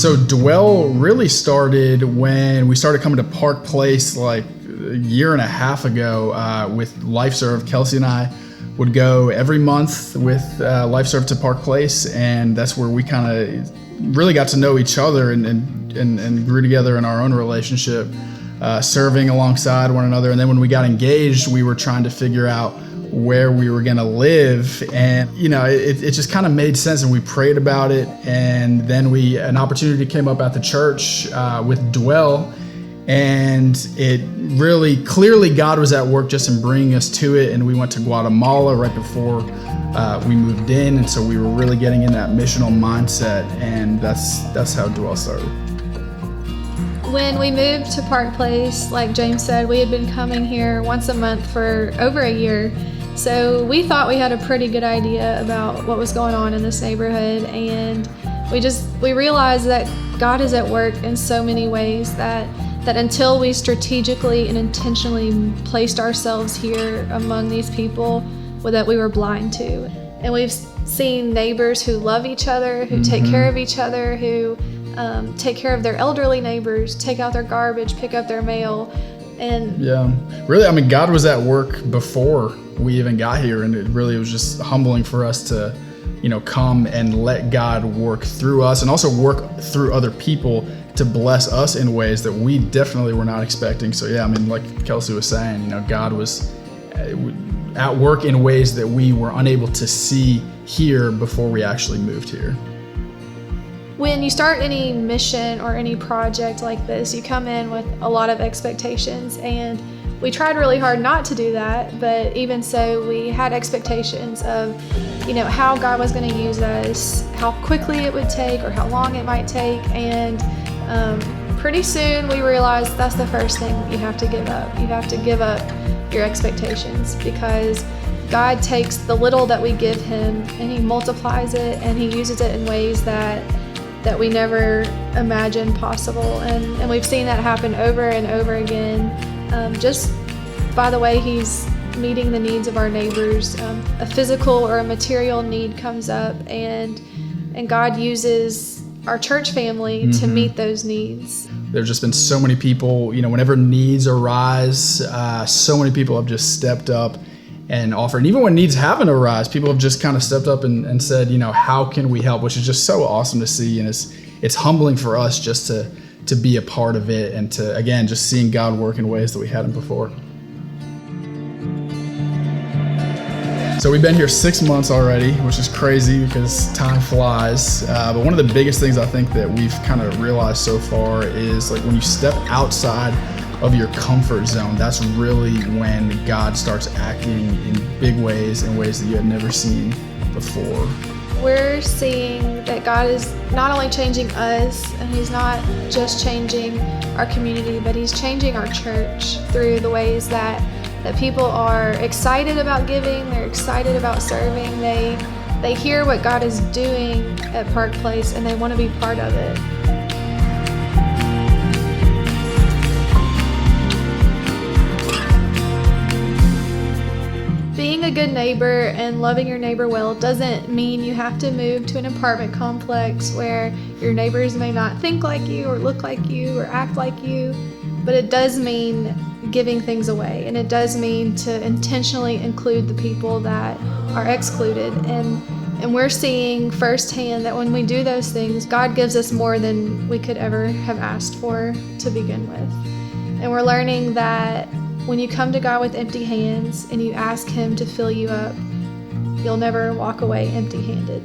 So Dwell really started when we started coming to Park Place like a year and a half ago with LifeServe. Kelsey and I would go every month with LifeServe to Park Place, and that's where we kind of really got to know each other and grew together in our own relationship, serving alongside one another. And then when we got engaged, we were trying to figure out where we were going to live, and it just kind of made sense, and we prayed about it. And then an opportunity came up at the church with Dwell, and it really clearly God was at work just in bringing us to it. And we went to Guatemala right before we moved in, and so we were really getting in that missional mindset, and that's how Dwell started. When we moved to Park Place, like James said, we had been coming here once a month for over a year. So we thought we had a pretty good idea about what was going on in this neighborhood, and we realized that God is at work in so many ways that until we strategically and intentionally placed ourselves here among these people, that we were blind to. And we've seen neighbors who love each other, who take care of each other, who take care of their elderly neighbors, take out their garbage, pick up their mail. And yeah, really, God was at work before we even got here, and it really was just humbling for us to come and let God work through us, and also work through other people to bless us in ways that we definitely were not expecting. So yeah, like Kelsey was saying, God was at work in ways that we were unable to see here before we actually moved here. When you start any mission or any project like this, you come in with a lot of expectations, and we tried really hard not to do that, but even so, we had expectations of, how God was going to use us, how quickly it would take or how long it might take, and pretty soon we realized that's the first thing you have to give up. You have to give up your expectations, because God takes the little that we give Him and He multiplies it, and He uses it in ways that we never imagined possible. And we've seen that happen over and over again. Just by the way He's meeting the needs of our neighbors. A physical or a material need comes up, and God uses our church family to meet those needs. There's just been so many people, whenever needs arise, so many people have just stepped up and offered. And even when needs haven't arisen, people have just kind of stepped up and said, how can we help? Which is just so awesome to see, and it's humbling for us just to be a part of it, and to, again, just seeing God work in ways that we hadn't before. So we've been here 6 months already, which is crazy because time flies. But one of the biggest things I think that we've kind of realized so far is, like, when you step outside of your comfort zone, that's really when God starts acting in big ways, in ways that you had never seen before. We're seeing that God is not only changing us, and He's not just changing our community, but He's changing our church through the ways that people are excited about giving, they're excited about serving, they hear what God is doing at Park Place, and they want to be part of it. Being a good neighbor and loving your neighbor well doesn't mean you have to move to an apartment complex where your neighbors may not think like you or look like you or act like you, but it does mean giving things away, and it does mean to intentionally include the people that are excluded. And we're seeing firsthand that when we do those things, God gives us more than we could ever have asked for to begin with. And we're learning that when you come to God with empty hands and you ask Him to fill you up, you'll never walk away empty-handed.